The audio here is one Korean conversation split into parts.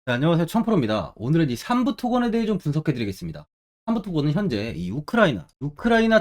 네, 안녕하세요. 청프로입니다. 오늘은 이 삼부 토건에 대해 좀 분석해 드리겠습니다. 삼부 토건은 현재 이 우크라이나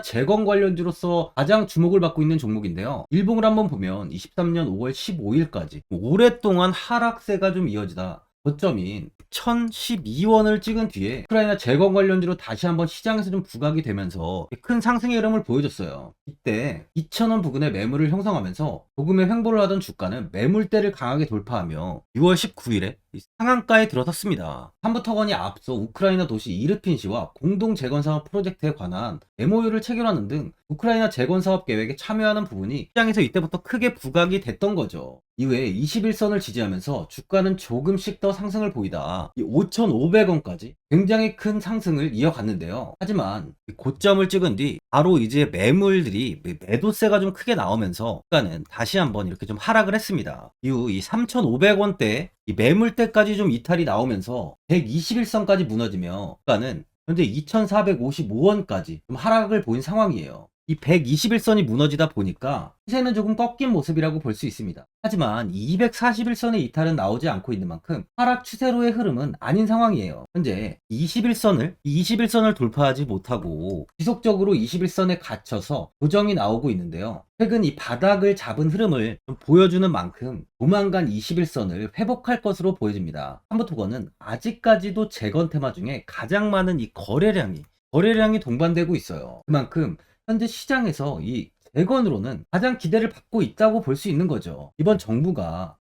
재건 관련주로서 가장 주목을 받고 있는 종목인데요. 일봉을 한번 보면 23년 5월 15일까지 오랫동안 하락세가 좀 이어지다 고점인 1012원을 찍은 뒤에 우크라이나 재건 관련주로 다시 한번 시장에서 좀 부각이 되면서 큰 상승의 흐름을 보여줬어요. 이때 2000원 부근에 매물을 형성하면서 조금의 횡보를 하던 주가는 매물대를 강하게 돌파하며 6월 19일에 상한가에 들어섰습니다. 삼부터건이 앞서 우크라이나 도시 이르핀시와 공동 재건 사업 프로젝트에 관한 MOU를 체결하는 등 우크라이나 재건 사업 계획에 참여하는 부분이 시장에서 이때부터 크게 부각이 됐던 거죠. 이후에 21선을 지지하면서 주가는 조금씩 더 상승을 보이다 5,500원까지 굉장히 큰 상승을 이어갔는데요. 하지만 고점을 찍은 뒤 바로 이제 매물들이 매도세가 좀 크게 나오면서 주가는 다시 한번 이렇게 좀 하락을 했습니다. 이후 이 3,500원대 이 매물대까지 좀 이탈이 나오면서 121선까지 무너지며 주가는 현재 2,455원까지 좀 하락을 보인 상황이에요. 이 121선이 무너지다 보니까 시세는 조금 꺾인 모습이라고 볼 수 있습니다. 하지만 241선의 이탈은 나오지 않고 있는 만큼 하락 추세로의 흐름은 아닌 상황이에요. 현재 21선을 돌파하지 못하고 지속적으로 21선에 갇혀서 고정이 나오고 있는데요. 최근 이 바닥을 잡은 흐름을 좀 보여주는 만큼 조만간 21선을 회복할 것으로 보여집니다. 삼부토건은 아직까지도 재건 테마 중에 가장 많은 이 거래량이 동반되고 있어요. 그만큼 현재 시장에서 이 재건으로는 가장 기대를 받고 있다고 볼 수 있는 거죠. 이번에 정부가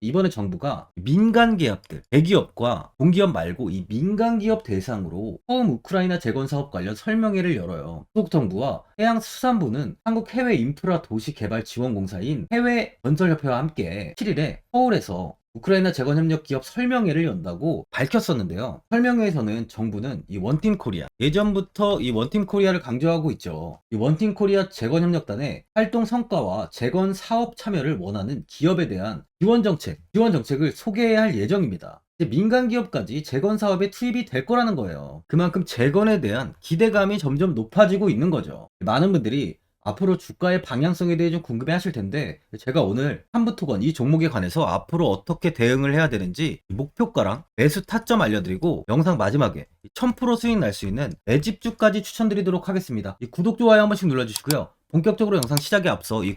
민간 기업들, 대기업과 공기업 말고 이 민간 기업 대상으로 처음 우크라이나 재건 사업 관련 설명회를 열어요. 한국정부와 해양수산부는 한국해외인프라도시개발지원공사인 해외건설협회와 함께 7일에 서울에서 우크라이나 재건협력 기업 설명회를 연다고 밝혔었는데요. 설명회에서는 정부는 이 원팀 코리아, 예전부터 이 원팀 코리아를 강조하고 있죠. 이 원팀 코리아 재건협력단의 활동 성과와 재건 사업 참여를 원하는 기업에 대한 지원 정책을 소개해야 할 예정입니다. 민간 기업까지 재건 사업에 투입이 될 거라는 거예요. 그만큼 재건에 대한 기대감이 점점 높아지고 있는 거죠. 많은 분들이 앞으로 주가의 방향성에 대해 좀 궁금해 하실 텐데, 제가 오늘 한부토건 이 종목에 관해서 앞으로 어떻게 대응을 해야 되는지 목표가랑 매수 타점 알려드리고, 영상 마지막에 1000% 수익 날 수 있는 매집주까지 추천드리도록 하겠습니다. 이 구독, 좋아요 한 번씩 눌러주시고요. 본격적으로 영상 시작에 앞서 이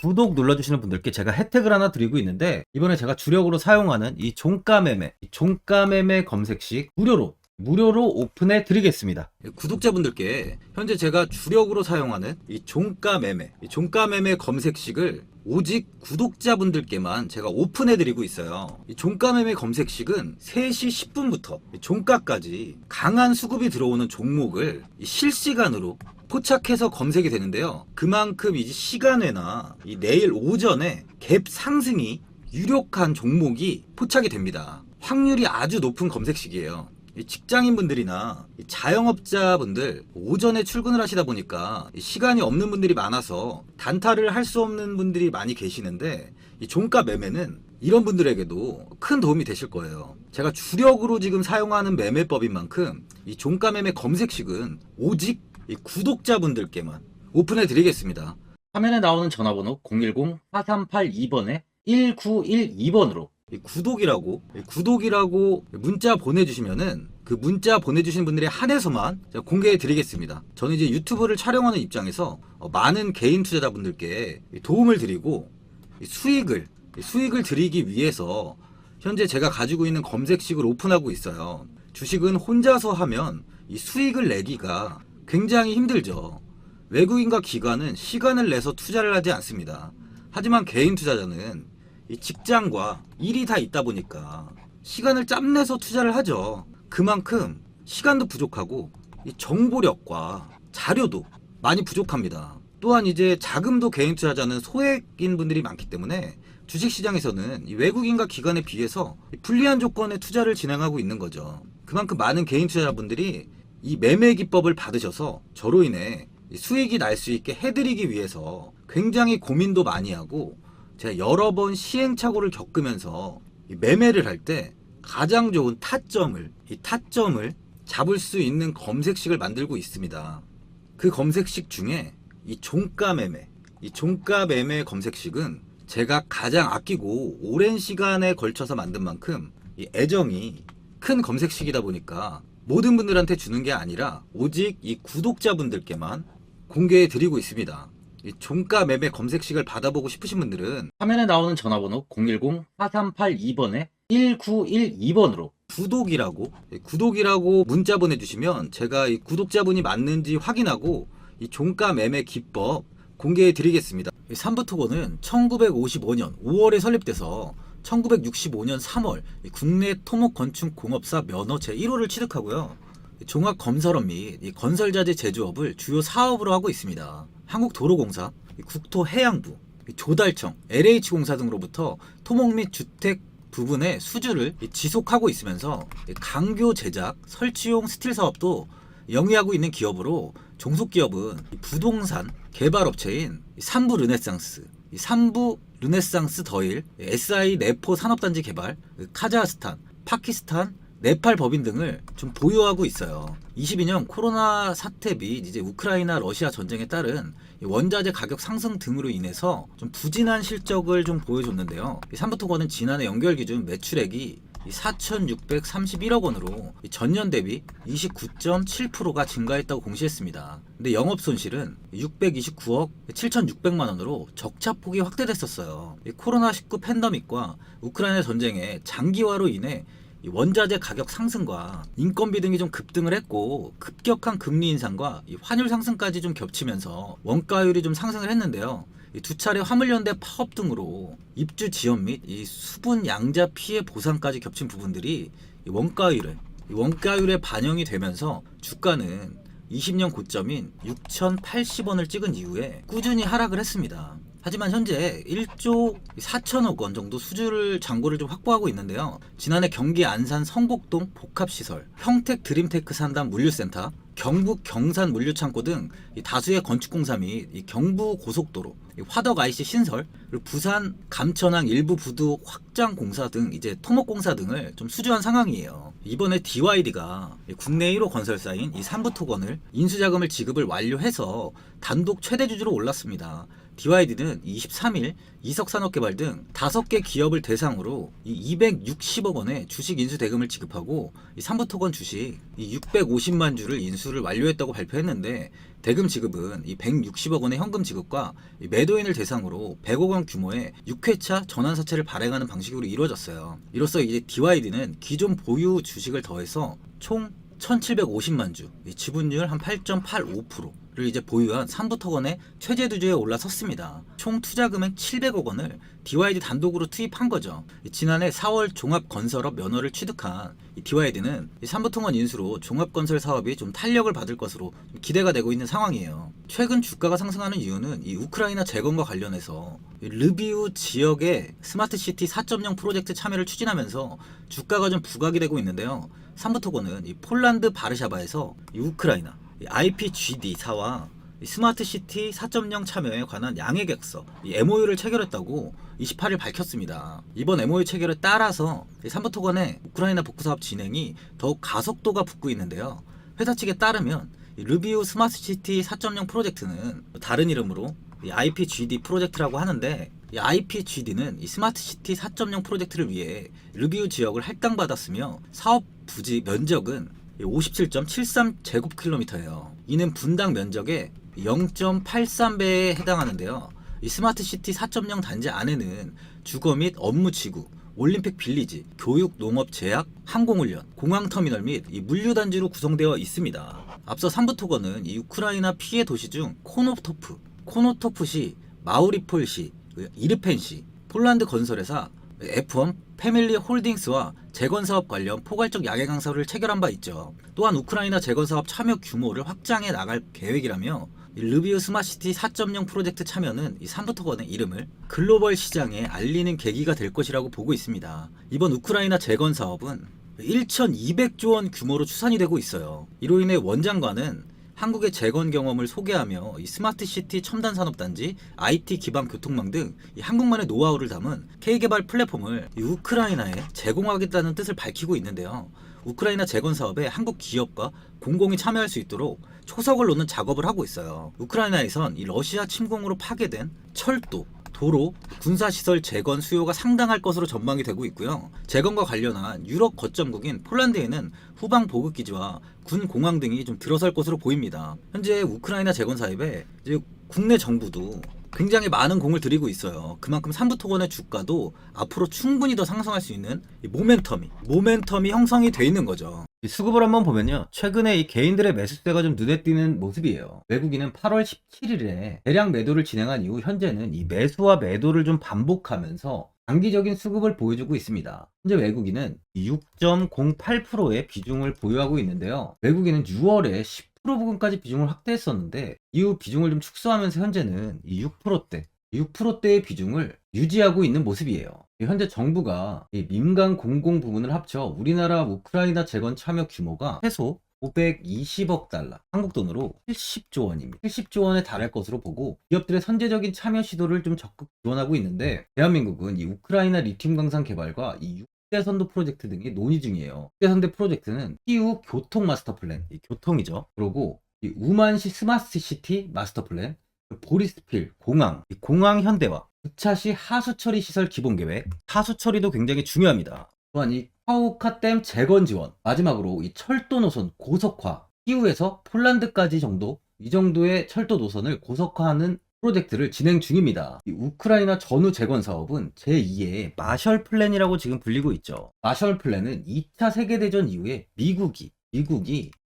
구독 눌러주시는 분들께 제가 혜택을 하나 드리고 있는데, 이번에 제가 주력으로 사용하는 이 종가매매 검색식 무료로 오픈해 드리겠습니다. 구독자분들께 현재 제가 주력으로 사용하는 이 종가매매 검색식을 오직 구독자분들께만 제가 오픈해 드리고 있어요. 이 종가매매 검색식은 3시 10분부터 종가까지 강한 수급이 들어오는 종목을 실시간으로 포착해서 검색이 되는데요. 그만큼 이제 시간외나 이 내일 오전에 갭 상승이 유력한 종목이 포착이 됩니다. 확률이 아주 높은 검색식이에요. 직장인분들이나 자영업자분들 오전에 출근을 하시다 보니까 시간이 없는 분들이 많아서 단타를 할 수 없는 분들이 많이 계시는데, 이 종가 매매는 이런 분들에게도 큰 도움이 되실 거예요. 제가 주력으로 지금 사용하는 매매법인 만큼 이 종가 매매 검색식은 오직 이 구독자분들께만 오픈해 드리겠습니다. 화면에 나오는 전화번호 010-4382번에 1912번으로 구독이라고 문자 보내주시면은 그 문자 보내주신 분들에 한해서만 제가 공개해 드리겠습니다. 저는 이제 유튜브를 촬영하는 입장에서 많은 개인 투자자분들께 도움을 드리고 수익을 드리기 위해서 현재 제가 가지고 있는 검색식을 오픈하고 있어요. 주식은 혼자서 하면 이 수익을 내기가 굉장히 힘들죠. 외국인과 기관은 시간을 내서 투자를 하지 않습니다. 하지만 개인 투자자는 이 직장과 일이 다 있다 보니까 시간을 짬내서 투자를 하죠. 그만큼 시간도 부족하고 이 정보력과 자료도 많이 부족합니다. 또한 이제 자금도 개인 투자자는 소액인 분들이 많기 때문에 주식시장에서는 이 외국인과 기관에 비해서 불리한 조건의 투자를 진행하고 있는 거죠. 그만큼 많은 개인 투자자분들이 이 매매 기법을 받으셔서 저로 인해 수익이 날 수 있게 해드리기 위해서 굉장히 고민도 많이 하고, 제가 여러 번 시행착오를 겪으면서 매매를 할 때 가장 좋은 타점을 잡을 수 있는 검색식을 만들고 있습니다. 그 검색식 중에 이 종가매매 검색식은 제가 가장 아끼고 오랜 시간에 걸쳐서 만든 만큼 이 애정이 큰 검색식이다 보니까 모든 분들한테 주는 게 아니라 오직 이 구독자분들께만 공개해 드리고 있습니다. 이 종가 매매 검색식을 받아보고 싶으신 분들은 화면에 나오는 전화번호 010-4382번에 1912번으로 구독이라고 문자 보내주시면 제가 이 구독자분이 맞는지 확인하고 이 종가 매매 기법 공개해 드리겠습니다. 삼부토건은 1955년 5월에 설립돼서 1965년 3월 국내 토목건축공업사 면허 제1호를 취득하고요. 종합건설업 및 건설자재 제조업을 주요 사업으로 하고 있습니다. 한국도로공사, 국토해양부, 조달청, LH공사 등으로부터 토목 및 주택 부분의 수주를 지속하고 있으면서 강교 제작, 설치용 스틸 사업도 영위하고 있는 기업으로 종속기업은 부동산 개발업체인 삼부 르네상스 더일, SI 내포 산업단지 개발, 카자흐스탄, 파키스탄, 네팔 법인 등을 좀 보유하고 있어요. 22년 코로나 사태 및 이제 우크라이나 러시아 전쟁에 따른 원자재 가격 상승 등으로 인해서 좀 부진한 실적을 좀 보여줬는데요. 삼부토건은 지난해 연결 기준 매출액이 4,631억 원으로 전년 대비 29.7%가 증가했다고 공시했습니다. 근데 영업 손실은 629억 7,600만 원으로 적자폭이 확대됐었어요. 코로나19 팬데믹과 우크라이나 전쟁의 장기화로 인해 원자재 가격 상승과 인건비 등이 좀 급등을 했고 급격한 금리 인상과 환율 상승까지 좀 겹치면서 원가율이 좀 상승을 했는데요. 두 차례 화물연대 파업 등으로 입주 지연 및 수분 양자 피해 보상까지 겹친 부분들이 원가율에 반영이 되면서 주가는 20년 고점인 6,080원을 찍은 이후에 꾸준히 하락을 했습니다. 하지만 현재 1조 4천억 원 정도 수주를 잔고를 좀 확보하고 있는데요. 지난해 경기 안산 성곡동 복합시설, 평택 드림테크 산단 물류센터, 경북 경산 물류창고 등 다수의 건축공사 및 경부 고속도로, 화덕 IC 신설, 그리고 부산 감천항 일부 부두 확장 공사 등 이제 토목공사 등을 좀 수주한 상황이에요. 이번에 DYD가 국내 1호 건설사인 이 삼부토건을 인수자금을 지급을 완료해서 단독 최대 주주로 올랐습니다. DYD는 23일 이석산업개발 등 5개 기업을 대상으로 260억 원의 주식 인수 대금을 지급하고 삼부토건 주식 650만 주를 인수를 완료했다고 발표했는데 대금 지급은 160억 원의 현금 지급과 매도인을 대상으로 100억 원 규모의 6회차 전환사채를 발행하는 방식으로 이루어졌어요. 이로써 이제 DYD는 기존 보유 주식을 더해서 총 1750만 주, 지분율 한 8.85%를 이제 보유한 삼부토건의 최대 주주에 올라섰습니다. 총 투자 금액 700억 원을 DYD 단독으로 투입한 거죠. 지난해 4월 종합건설업 면허를 취득한 DYD는 삼부토건 인수로 종합건설 사업이 좀 탄력을 받을 것으로 기대가 되고 있는 상황이에요. 최근 주가가 상승하는 이유는 이 우크라이나 재건과 관련해서 르비우 지역의 스마트시티 4.0 프로젝트 참여를 추진하면서 주가가 좀 부각이 되고 있는데요. 삼부토건은 이 폴란드 바르샤바에서 이 우크라이나 IPGD사와 스마트시티 4.0 참여에 관한 양해계약서 MOU를 체결했다고 28일 밝혔습니다. 이번 MOU 체결에 따라서 삼부토건의 우크라이나 복구사업 진행이 더욱 가속도가 붙고 있는데요. 회사 측에 따르면 르비우 스마트시티 4.0 프로젝트는 다른 이름으로 IPGD 프로젝트라고 하는데 이 IPGD는 이 스마트시티 4.0 프로젝트를 위해 르비우 지역을 할당받았으며 사업 부지 면적은 57.73제곱킬로미터예요. 이는 분당 면적의 0.83배에 해당하는데요. 이 스마트시티 4.0 단지 안에는 주거 및 업무 지구, 올림픽 빌리지, 교육, 농업, 제약, 항공훈련, 공항터미널 및 이 물류단지로 구성되어 있습니다. 앞서 삼부토건은 이 우크라이나 피해 도시 중 코노토프시, 마우리폴시, 이르펜시, 폴란드 건설회사 F1 패밀리 홀딩스와 재건사업 관련 포괄적 양해 강서를 체결한 바 있죠. 또한 우크라이나 재건사업 참여 규모를 확장해 나갈 계획이라며 르비우 스마트시티 4.0 프로젝트 참여는 이 삼부토건의 이름을 글로벌 시장에 알리는 계기가 될 것이라고 보고 있습니다. 이번 우크라이나 재건사업은 1,200조 원 규모로 추산이 되고 있어요. 이로 인해 원장관은 한국의 재건 경험을 소개하며 이 스마트시티 첨단 산업단지, IT 기반 교통망 등 이 한국만의 노하우를 담은 K개발 플랫폼을 이 우크라이나에 제공하겠다는 뜻을 밝히고 있는데요. 우크라이나 재건 사업에 한국 기업과 공공이 참여할 수 있도록 초석을 놓는 작업을 하고 있어요. 우크라이나에선 이 러시아 침공으로 파괴된 철도, 도로, 군사시설 재건 수요가 상당할 것으로 전망이 되고 있고요. 재건과 관련한 유럽 거점국인 폴란드에는 후방 보급기지와 군 공항 등이 좀 들어설 것으로 보입니다. 현재 우크라이나 재건 사업에 이제 국내 정부도 굉장히 많은 공을 들이고 있어요. 그만큼 삼부토건의 주가도 앞으로 충분히 더 상승할 수 있는 이 모멘텀이 형성이 돼 있는 거죠. 이 수급을 한번 보면요. 최근에 이 개인들의 매수세가 좀 눈에 띄는 모습이에요. 외국인은 8월 17일에 대량 매도를 진행한 이후 현재는 이 매수와 매도를 좀 반복하면서 장기적인 수급을 보여주고 있습니다. 현재 외국인은 6.08%의 비중을 보유하고 있는데요. 외국인은 6월에 10% 부근까지 비중을 확대했었는데 이후 비중을 좀 축소하면서 현재는 이 6%대의 비중을 유지하고 있는 모습이에요. 현재 정부가 이 민간 공공 부문을 합쳐 우리나라 우크라이나 재건 참여 규모가 최소 520억 달러, 한국 돈으로 70조 원입니다. 70조 원에 달할 것으로 보고 기업들의 선제적인 참여 시도를 좀 적극 지원하고 있는데 대한민국은 이 우크라이나 리튬 강산 개발과 이 6대 선도 프로젝트 등이 논의 중이에요. 6대 선도 프로젝트는 키우 교통 마스터 플랜, 이 교통이죠. 그리고 이 우만시 스마트 시티 마스터 플랜, 보리스필 공항, 이 공항 현대화, 부차시 하수 처리 시설 기본 계획, 하수 처리도 굉장히 중요합니다. 또한 이 카우카댐 재건 지원, 마지막으로 이 철도 노선 고속화, 키우에서 폴란드까지 정도, 이 정도의 철도 노선을 고속화하는 프로젝트를 진행 중입니다. 이 우크라이나 전후 재건 사업은 제2의 마셜 플랜이라고 지금 불리고 있죠. 마셜 플랜은 2차 세계대전 이후에 미국이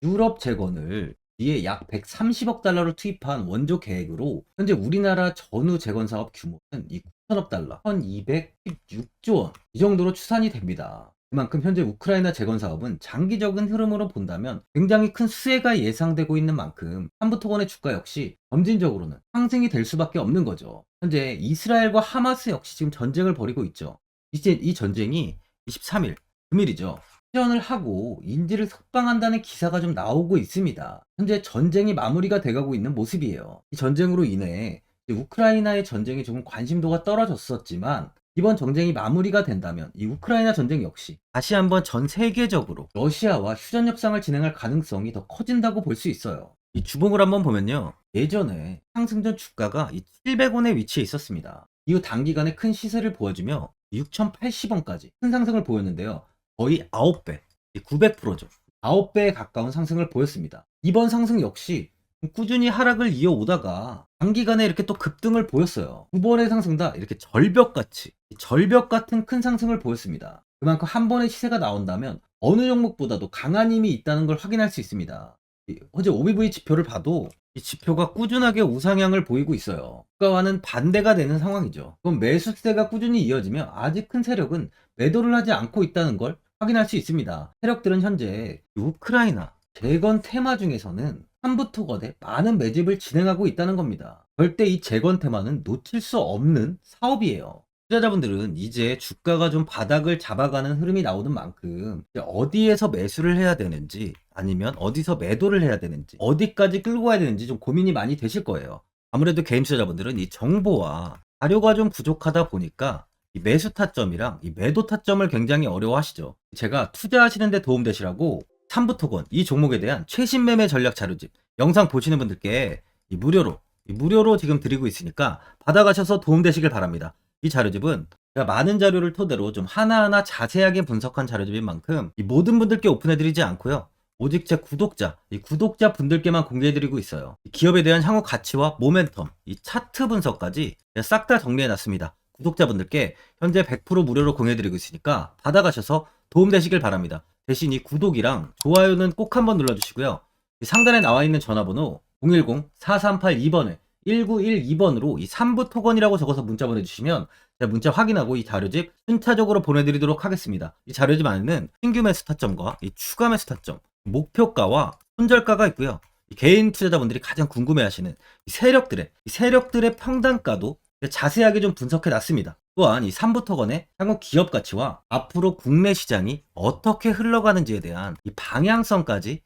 유럽 재건을 이에 약 130억 달러를 투입한 원조 계획으로 현재 우리나라 전후 재건 사업 규모는 이 9천억 달러, 1216조 원, 이 정도로 추산이 됩니다. 그만큼 현재 우크라이나 재건 사업은 장기적인 흐름으로 본다면 굉장히 큰 수혜가 예상되고 있는 만큼 삼부토건의 주가 역시 점진적으로는 상승이 될 수밖에 없는 거죠. 현재 이스라엘과 하마스 역시 지금 전쟁을 벌이고 있죠. 이제 이 전쟁이 23일, 금일이죠. 휴전을 하고 인질을 석방한다는 기사가 좀 나오고 있습니다. 현재 전쟁이 마무리가 돼가고 있는 모습이에요. 이 전쟁으로 인해 우크라이나의 전쟁에 조금 관심도가 떨어졌었지만 이번 전쟁이 마무리가 된다면 이 우크라이나 전쟁 역시 다시 한번 전 세계적으로 러시아와 휴전 협상을 진행할 가능성이 더 커진다고 볼 수 있어요. 이 주봉을 한번 보면요. 예전에 상승전 주가가 이 700원에 위치해 있었습니다. 이후 단기간에 큰 시세를 보여주며 6,080원까지 큰 상승을 보였는데요. 거의 9배, 900%죠. 9배에 가까운 상승을 보였습니다. 이번 상승 역시 꾸준히 하락을 이어오다가 단기간에 이렇게 또 급등을 보였어요. 두 번의 상승 다 이렇게 절벽 같은 큰 상승을 보였습니다. 그만큼 한 번의 시세가 나온다면 어느 종목보다도 강한 힘이 있다는 걸 확인할 수 있습니다. 어제 OBV 지표를 봐도 이 지표가 꾸준하게 우상향을 보이고 있어요. 주가와는 반대가 되는 상황이죠. 그럼 매수세가 꾸준히 이어지며 아직 큰 세력은 매도를 하지 않고 있다는 걸 확인할 수 있습니다. 세력들은 현재 우크라이나 재건 테마 중에서는 삼부토건에 많은 매집을 진행하고 있다는 겁니다. 절대 이 재건 테마는 놓칠 수 없는 사업이에요. 투자자분들은 이제 주가가 좀 바닥을 잡아가는 흐름이 나오는 만큼 어디에서 매수를 해야 되는지 아니면 어디서 매도를 해야 되는지 어디까지 끌고 가야 되는지 좀 고민이 많이 되실 거예요. 아무래도 개인 투자자분들은 이 정보와 자료가 좀 부족하다 보니까 이 매수 타점이랑 이 매도 타점을 굉장히 어려워하시죠. 제가 투자하시는 데 도움되시라고 삼부토건 이 종목에 대한 최신 매매 전략 자료집 영상 보시는 분들께 무료로 지금 드리고 있으니까 받아가셔서 도움되시길 바랍니다. 이 자료집은 제가 많은 자료를 토대로 좀 하나하나 자세하게 분석한 자료집인 만큼 이 모든 분들께 오픈해드리지 않고요. 오직 제 이 구독자 분들께만 공개해드리고 있어요. 기업에 대한 향후 가치와 모멘텀, 이 차트 분석까지 싹 다 정리해놨습니다. 구독자분들께 현재 100% 무료로 공유해드리고 있으니까 받아가셔서 도움되시길 바랍니다. 대신 이 구독이랑 좋아요는 꼭 한번 눌러주시고요. 상단에 나와 있는 전화번호 010-4382번에 1912번으로 이 3부 토건이라고 적어서 문자 보내주시면 제가 문자 확인하고 이 자료집 순차적으로 보내드리도록 하겠습니다. 이 자료집 안에는 신규 매수 타점과 이 추가 매수 타점, 목표가와 손절가가 있고요. 이 개인 투자자분들이 가장 궁금해하시는 이 세력들의 평단가도 자세하게 좀 분석해 놨습니다. 또한 이 3부 토건의 향후 기업 가치와 앞으로 국내 시장이 어떻게 흘러가는지에 대한 이 방향성까지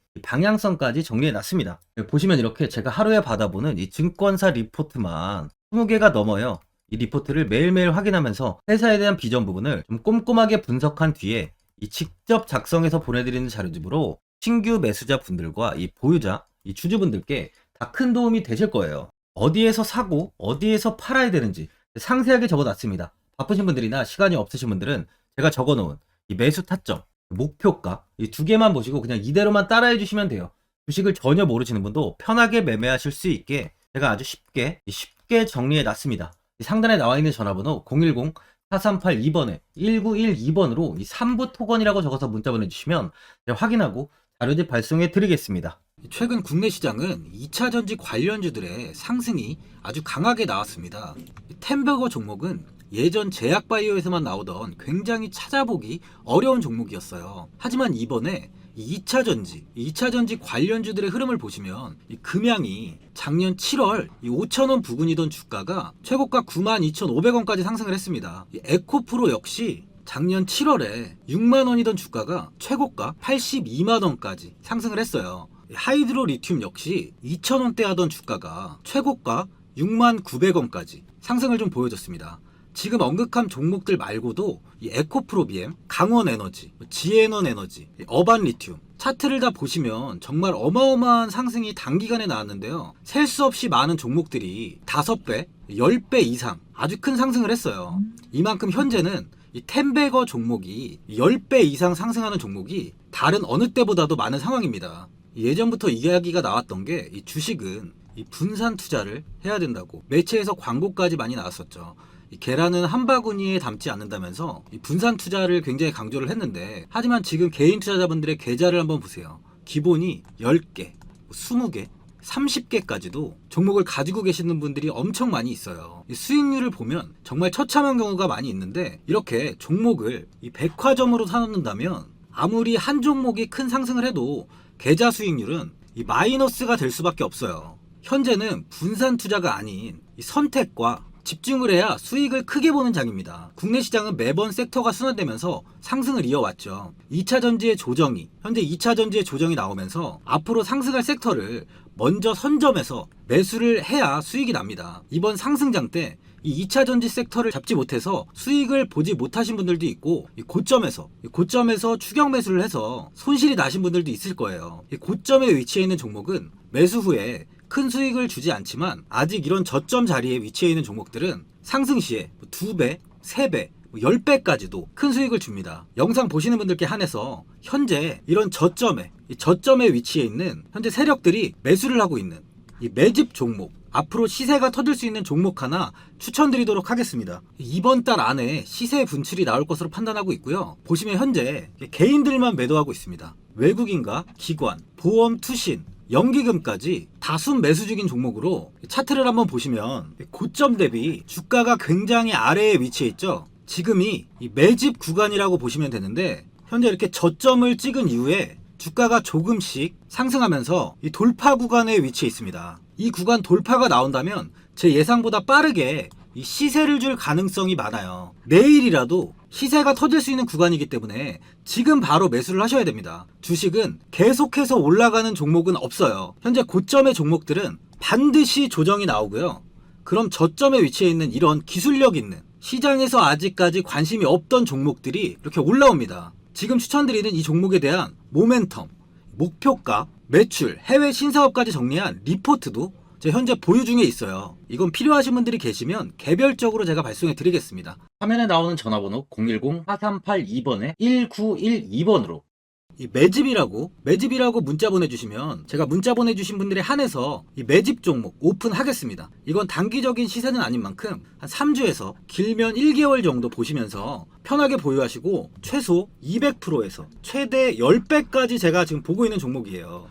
정리해 놨습니다. 보시면 이렇게 제가 하루에 받아보는 이 증권사 리포트만 20개가 넘어요. 이 리포트를 매일매일 확인하면서 회사에 대한 비전 부분을 좀 꼼꼼하게 분석한 뒤에 이 직접 작성해서 보내드리는 자료집으로 신규 매수자 분들과 이 보유자, 이 주주분들께 다 큰 도움이 되실 거예요. 어디에서 사고 어디에서 팔아야 되는지 상세하게 적어놨습니다. 바쁘신 분들이나 시간이 없으신 분들은 제가 적어놓은 이 매수 타점, 목표가 이 두 개만 보시고 그냥 이대로만 따라해 주시면 돼요. 주식을 전혀 모르시는 분도 편하게 매매하실 수 있게 제가 아주 쉽게 정리해 놨습니다. 상단에 나와 있는 전화번호 010-4382번에 1912번으로 이 3부 토건이라고 적어서 문자 보내주시면 제가 확인하고 자료집 발송해 드리겠습니다. 최근 국내 시장은 2차 전지 관련주들의 상승이 아주 강하게 나왔습니다. 템버거 종목은 예전 제약바이오에서만 나오던 굉장히 찾아보기 어려운 종목이었어요. 하지만 이번에 2차 전지 관련주들의 흐름을 보시면 이 금양이 작년 7월 5,000원 부근이던 주가가 최고가 92,500원까지 상승을 했습니다. 이 에코프로 역시 작년 7월에 6만원이던 주가가 최고가 82만원까지 상승을 했어요. 하이드로 리튬 역시 2,000원대 하던 주가가 최고가 69,900원까지 상승을 좀 보여줬습니다. 지금 언급한 종목들 말고도 이 에코프로비엠, 강원에너지, 지에너에너지, 어반리튬 차트를 다 보시면 정말 어마어마한 상승이 단기간에 나왔는데요. 셀 수 없이 많은 종목들이 5배, 10배 이상 아주 큰 상승을 했어요. 이만큼 현재는 이 템베거 종목이 10배 이상 상승하는 종목이 다른 어느 때보다도 많은 상황입니다. 예전부터 이야기가 나왔던 게 이 주식은 이 분산 투자를 해야 된다고 매체에서 광고까지 많이 나왔었죠. 이 계란은 한 바구니에 담지 않는다면서 이 분산 투자를 굉장히 강조를 했는데, 하지만 지금 개인 투자자분들의 계좌를 한번 보세요. 기본이 10개, 20개, 30개까지도 종목을 가지고 계시는 분들이 엄청 많이 있어요. 이 수익률을 보면 정말 처참한 경우가 많이 있는데, 이렇게 종목을 이 백화점으로 사놓는다면 아무리 한 종목이 큰 상승을 해도 계좌 수익률은 이 마이너스가 될 수밖에 없어요. 현재는 분산 투자가 아닌 이 선택과 집중을 해야 수익을 크게 보는 장입니다. 국내 시장은 매번 섹터가 순환되면서 상승을 이어왔죠. 2차 전지의 조정이, 현재 2차 전지의 조정이 나오면서 앞으로 상승할 섹터를 먼저 선점해서 매수를 해야 수익이 납니다. 이번 상승장 때 이 2차 전지 섹터를 잡지 못해서 수익을 보지 못하신 분들도 있고, 이 고점에서 추격 매수를 해서 손실이 나신 분들도 있을 거예요. 이 고점에 위치해 있는 종목은 매수 후에 큰 수익을 주지 않지만, 아직 이런 저점 자리에 위치해 있는 종목들은 상승 시에 2배, 3배, 10배까지도 큰 수익을 줍니다. 영상 보시는 분들께 한해서 현재 이런 저점에 위치해 있는 현재 세력들이 매수를 하고 있는 이 매집 종목, 앞으로 시세가 터질 수 있는 종목 하나 추천드리도록 하겠습니다. 이번 달 안에 시세 분출이 나올 것으로 판단하고 있고요. 보시면 현재 개인들만 매도하고 있습니다. 외국인과 기관, 보험, 투신, 연기금까지 다수 매수 중인 종목으로 차트를 한번 보시면 고점 대비 주가가 굉장히 아래에 위치해 있죠. 지금이 이 매집 구간이라고 보시면 되는데, 현재 이렇게 저점을 찍은 이후에 주가가 조금씩 상승하면서 이 돌파 구간에 위치해 있습니다. 이 구간 돌파가 나온다면 제 예상보다 빠르게 이 시세를 줄 가능성이 많아요. 내일이라도 시세가 터질 수 있는 구간이기 때문에 지금 바로 매수를 하셔야 됩니다. 주식은 계속해서 올라가는 종목은 없어요. 현재 고점의 종목들은 반드시 조정이 나오고요. 그럼 저점에 위치해 있는 이런 기술력 있는, 시장에서 아직까지 관심이 없던 종목들이 이렇게 올라옵니다. 지금 추천드리는 이 종목에 대한 모멘텀, 목표가, 매출, 해외 신사업까지 정리한 리포트도 제 현재 보유 중에 있어요. 이건 필요하신 분들이 계시면 개별적으로 제가 발송해 드리겠습니다. 화면에 나오는 전화번호 010-4382번에 1912번으로 이 매집이라고 문자 보내주시면 제가 문자 보내주신 분들에 한해서 이 매집 종목 오픈하겠습니다. 이건 단기적인 시세는 아닌 만큼 한 3주에서 길면 1개월 정도 보시면서 편하게 보유하시고 최소 200%에서 최대 10배까지 제가 지금 보고 있는 종목이에요.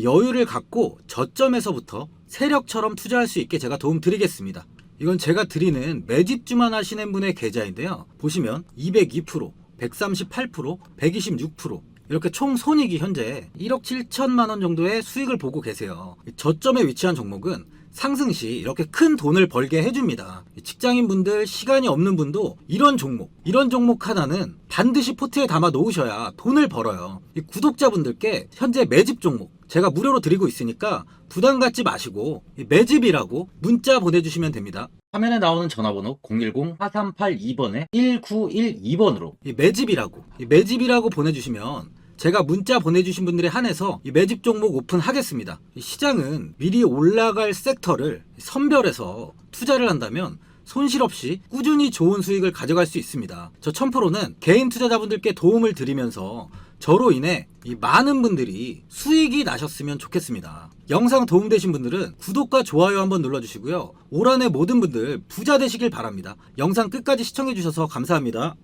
여유를 갖고 저점에서부터 세력처럼 투자할 수 있게 제가 도움 드리겠습니다. 이건 제가 드리는 매집주만 하시는 분의 계좌인데요. 보시면 202%, 138%, 126%, 이렇게 총 손익이 현재 1억 7천만 원 정도의 수익을 보고 계세요. 저점에 위치한 종목은 상승 시 이렇게 큰 돈을 벌게 해줍니다. 직장인분들, 시간이 없는 분도 이런 종목 하나는 반드시 포트에 담아 놓으셔야 돈을 벌어요. 이 구독자분들께 현재 매집 종목 제가 무료로 드리고 있으니까 부담 갖지 마시고 매집이라고 문자 보내주시면 됩니다. 화면에 나오는 전화번호 010-4382번에 1912번으로 이 매집이라고 보내주시면 제가 문자 보내주신 분들에 한해서 이 매집 종목 오픈하겠습니다. 이 시장은 미리 올라갈 섹터를 선별해서 투자를 한다면 손실 없이 꾸준히 좋은 수익을 가져갈 수 있습니다. 저 1000%는 개인 투자자분들께 도움을 드리면서 저로 인해 이 많은 분들이 수익이 나셨으면 좋겠습니다. 영상 도움되신 분들은 구독과 좋아요 한번 눌러주시고요. 올 한해 모든 분들 부자 되시길 바랍니다. 영상 끝까지 시청해주셔서 감사합니다.